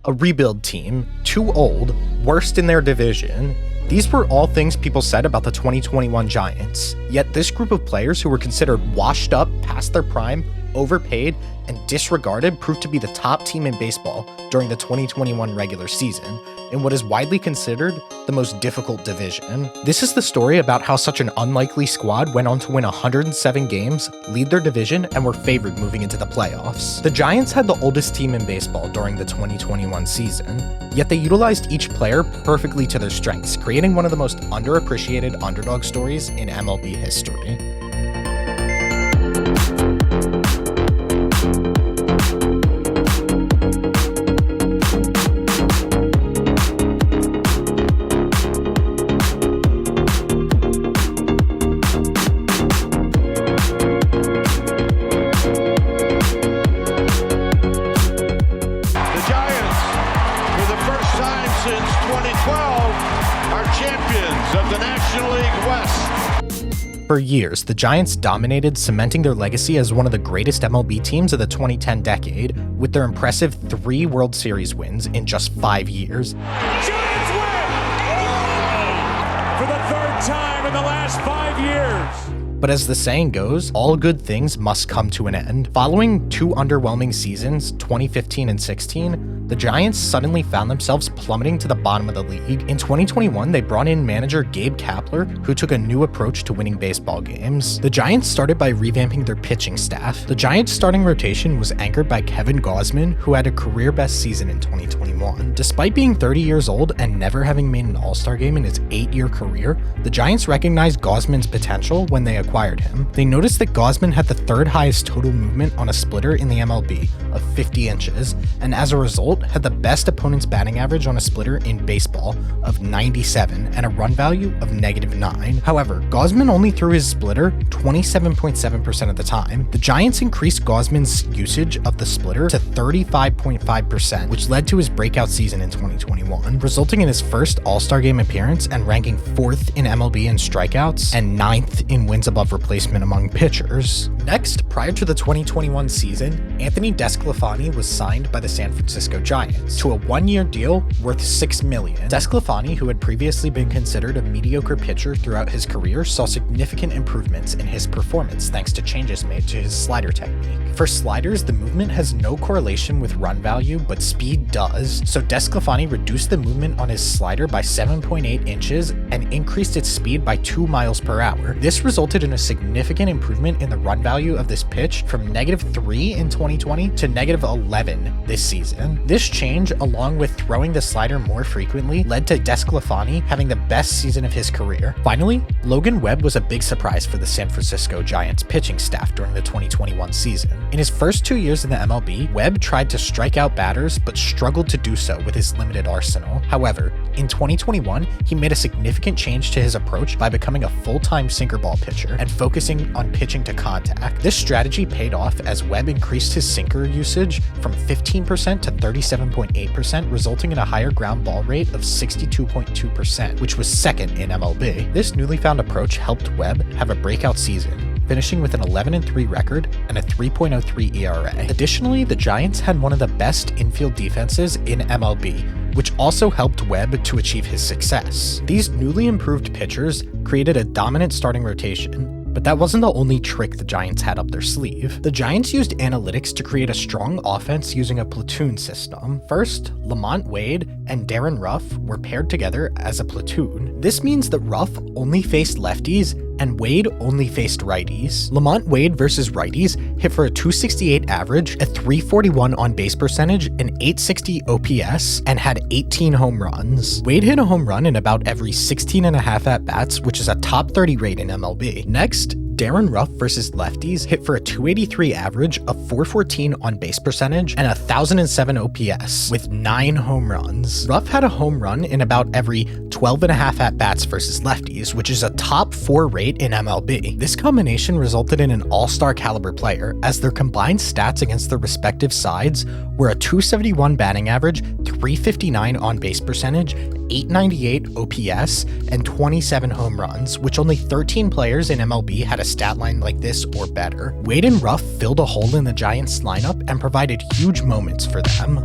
a rebuild team, too old, worst in their division. These were all things people said about the 2021 Giants, yet this group of players who were considered washed up past their prime, overpaid, and disregarded proved to be the top team in baseball during the 2021 regular season, in what is widely considered the most difficult division. This is the story about how such an unlikely squad went on to win 107 games, lead their division, and were favored moving into the playoffs. The Giants had the oldest team in baseball during the 2021 season, yet they utilized each player perfectly to their strengths, creating one of the most underappreciated underdog stories in MLB history. For years, the Giants dominated, cementing their legacy as one of the greatest MLB teams of the 2010 decade, with their impressive 3 World Series wins in just 5 years. Giants win! For the 3rd time in the last 5 years! But as the saying goes, all good things must come to an end. Following 2 underwhelming seasons, 2015 and 16, the Giants suddenly found themselves plummeting to the bottom of the league. In 2021, they brought in manager Gabe Kapler, who took a new approach to winning baseball games. The Giants started by revamping their pitching staff. The Giants' starting rotation was anchored by Kevin Gausman, who had a career-best season in 2021. Despite being 30 years old and never having made an All-Star game in his 8-year career, the Giants recognized Gausman's potential when they acquired him. They noticed that Gausman had the 3rd highest total movement on a splitter in the MLB of 50 inches, and as a result, had the best opponent's batting average on a splitter in baseball of 97 and a run value of -9. However, Gausman only threw his splitter 27.7% of the time. The Giants increased Gausman's usage of the splitter to 35.5%, which led to his breakout season in 2021, resulting in his first All-Star Game appearance and ranking 4th in MLB in strikeouts and 9th in wins above replacement among pitchers. Next, prior to the 2021 season, Anthony Desclafani was signed by the San Francisco Giants to a 1-year deal worth $6 million. Desclafani, who had previously been considered a mediocre pitcher throughout his career, saw significant improvements in his performance thanks to changes made to his slider technique. For sliders, the movement has no correlation with run value, but speed does, so Desclafani reduced the movement on his slider by 7.8 inches and increased its speed by 2 miles per hour. This resulted in a significant improvement in the run value of this pitch from -3 in 2020 to -11 this season. This change, along with throwing the slider more frequently, led to Desclafani having the best season of his career. Finally, Logan Webb was a big surprise for the San Francisco Giants pitching staff during the 2021 season. In his first 2 years in the MLB, Webb tried to strike out batters but struggled to do so with his limited arsenal. However, in 2021, he made a significant change to his approach by becoming a full-time sinker ball pitcher and focusing on pitching to contact. This strategy paid off as Webb increased his sinker usage from 15% to 37.8%, resulting in a higher ground ball rate of 62.2%, which was 2nd in MLB. This newly found approach helped Webb have a breakout season, finishing with an 11-3 record and a 3.03 ERA. Additionally, the Giants had one of the best infield defenses in MLB, which also helped Webb to achieve his success. These newly improved pitchers created a dominant starting rotation, but that wasn't the only trick the Giants had up their sleeve. The Giants used analytics to create a strong offense using a platoon system. First, Lamonte Wade and Darren were paired together as a platoon. This means that Ruff only faced lefties and Wade only faced righties. Lamonte Wade versus righties hit for a 268 average, a 341 on base percentage, an 860 OPS, and had 18 home runs. Wade hit a home run in about every 16 and a half at-bats, which is a top 30 rate in MLB. Next, Darren versus lefties hit for a 283 average, a 414 on base percentage, and a 1007 OPS with 9 home runs. Ruff had a home run in about every 12 and a half at-bats versus lefties, which is a top 4 rate in MLB. This combination resulted in an all-star caliber player, as their combined stats against their respective sides were a 271 batting average, 359 on base percentage, 898 OPS, and 27 home runs, which only 13 players in MLB had a stat line like this or better. Wade and Ruff filled a hole in the Giants lineup and provided huge moments for them.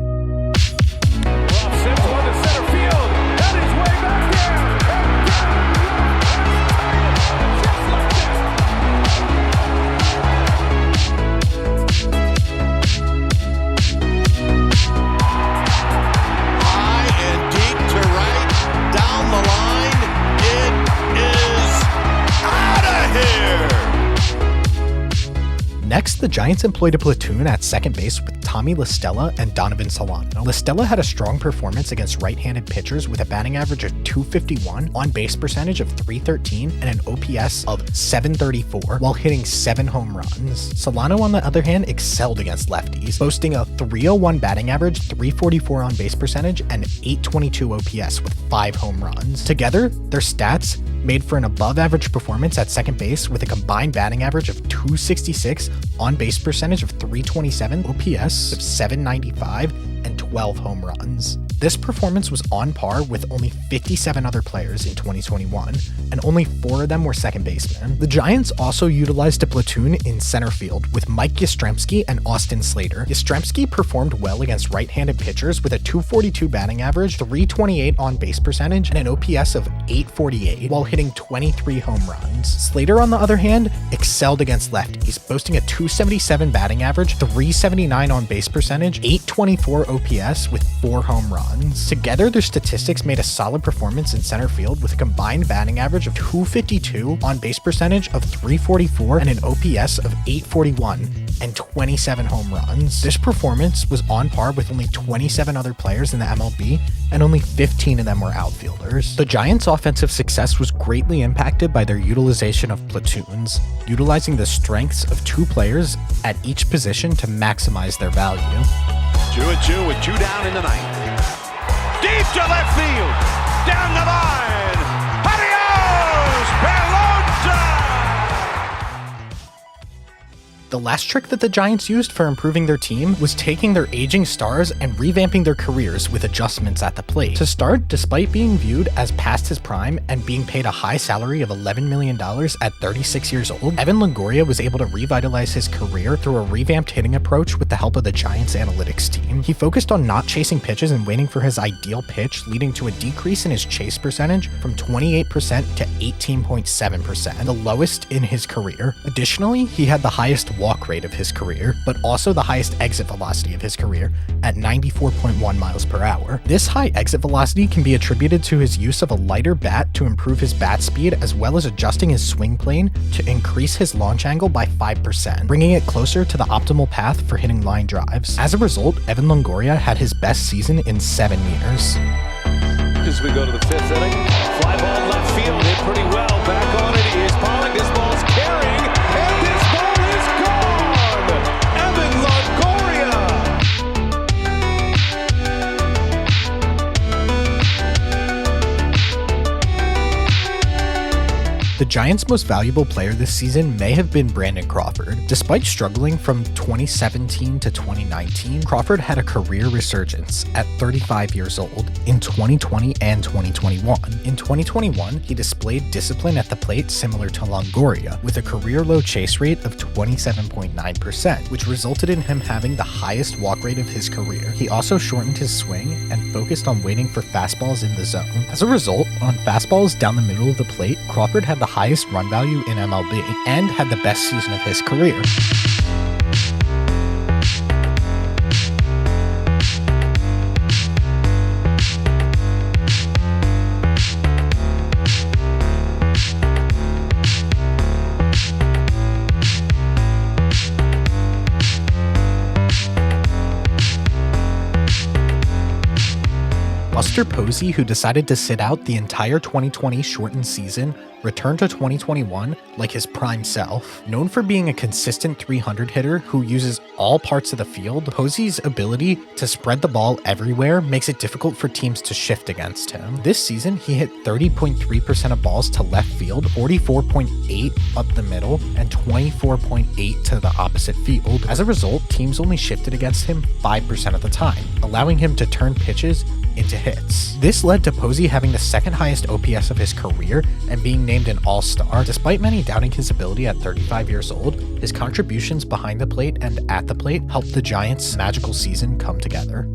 the Giants employed a platoon at second base with Tommy Lastella and Donovan Solano. Lastella had a strong performance against right-handed pitchers with a batting average of .251, on-base percentage of .313, and an OPS of .734 while hitting 7 home runs. Solano, on the other hand, excelled against lefties, boasting a .301 batting average, .344 on-base percentage, and .822 OPS with 5 home runs. Together, their stats made for an above-average performance at second base with a combined batting average of .266, on-base percentage of .327, OPS of .795, and 12 home runs. This performance was on par with only 57 other players in 2021, and only 4 of them were second basemen. The Giants also utilized a platoon in center field with Mike Yastrzemski and Austin Slater. Yastrzemski performed well against right-handed pitchers with a .242 batting average, .328 on-base percentage, and an OPS of .848 while hitting 23 home runs. Slater, on the other hand, excelled against lefties, boasting a .277 batting average, .379 on-base percentage, .824 OPS with 4 home runs. Together, their statistics made a solid performance in center field with a combined batting average of .252, on-base percentage of .344, and an OPS of .841, and 27 home runs. This performance was on par with only 27 other players in the MLB, and only 15 of them were outfielders. The Giants' offensive success was greatly impacted by their utilization of platoons, utilizing the strengths of 2 players at each position to maximize their value. 2-2 with 2 down in the ninth. Deep to left field, down the line. Adios, Pelota! The last trick that the Giants used for improving their team was taking their aging stars and revamping their careers with adjustments at the plate. To start, despite being viewed as past his prime and being paid a high salary of $11 million at 36 years old, Evan Longoria was able to revitalize his career through a revamped hitting approach with the help of the Giants analytics team. He focused on not chasing pitches and waiting for his ideal pitch, leading to a decrease in his chase percentage from 28% to 18.7%, the lowest in his career. Additionally, he had the highest walk rate of his career, but also the highest exit velocity of his career at 94.1 miles per hour. This high exit velocity can be attributed to his use of a lighter bat to improve his bat speed, as well as adjusting his swing plane to increase his launch angle by 5%, bringing it closer to the optimal path for hitting line drives. As a result, Evan Longoria had his best season in 7 years. As we go to the 5th inning, fly ball left field, hit pretty well. Back on it is Pollock. This ball's carrying, and this ball is gone. Evan Longoria. The Giants' most valuable player this season may have been Brandon Crawford. Despite struggling from 2017 to 2019, Crawford had a career resurgence at 35 years old in 2020 and 2021. In 2021, he displayed discipline at the plate similar to Longoria, with a career-low chase rate of 27.9%, which resulted in him having the highest walk rate of his career. He also shortened his swing and focused on waiting for fastballs in the zone. As a result, on fastballs down the middle of the plate, Crawford had the highest run value in MLB and had the best season of his career. Buster Posey, who decided to sit out the entire 2020 shortened season, returned to 2021 like his prime self. Known for being a consistent 300 hitter who uses all parts of the field, Posey's ability to spread the ball everywhere makes it difficult for teams to shift against him. This season, he hit 30.3% of balls to left field, 44.8% up the middle, and 24.8% to the opposite field. As a result, teams only shifted against him 5% of the time, allowing him to turn pitches into hits. This led to Posey having the second highest OPS of his career and being named an all-star. Despite many doubting his ability at 35 years old, his contributions behind the plate and at the plate helped the Giants' magical season come together.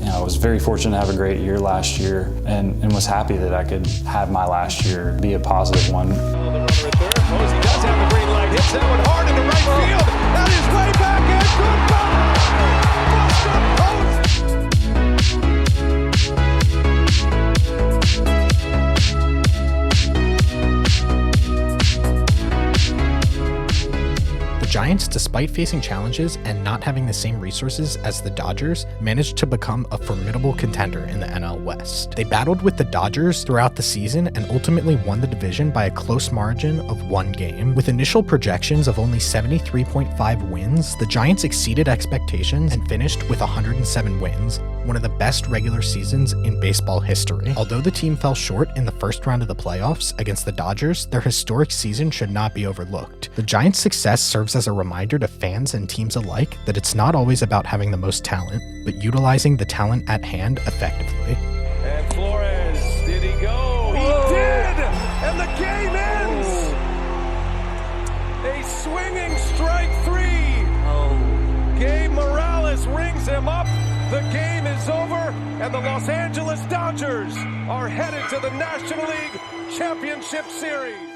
I was very fortunate to have a great year last year and was happy that I could have my last year be a positive one. The runner at third. Posey does have the green light. Hits that one hard into right field. That is way back and goodbye. Buster Posey. The Giants despite facing challenges and not having the same resources as the Dodgers, managed to become a formidable contender in the NL West. They battled with the Dodgers throughout the season and ultimately won the division by a close margin of 1 game. With initial projections of only 73.5 wins, the Giants exceeded expectations and finished with 107 wins, one of the best regular seasons in baseball history. Although the team fell short in the first round of the playoffs against the Dodgers, their historic season should not be overlooked. The Giants' success serves as a reminder to fans and teams alike that it's not always about having the most talent, but utilizing the talent at hand effectively. And Flores, did he go? He did! And the game ends! A swinging strike 3. Gabe Morales rings him up. The game is over, and the Los Angeles Dodgers are headed to the National League Championship Series.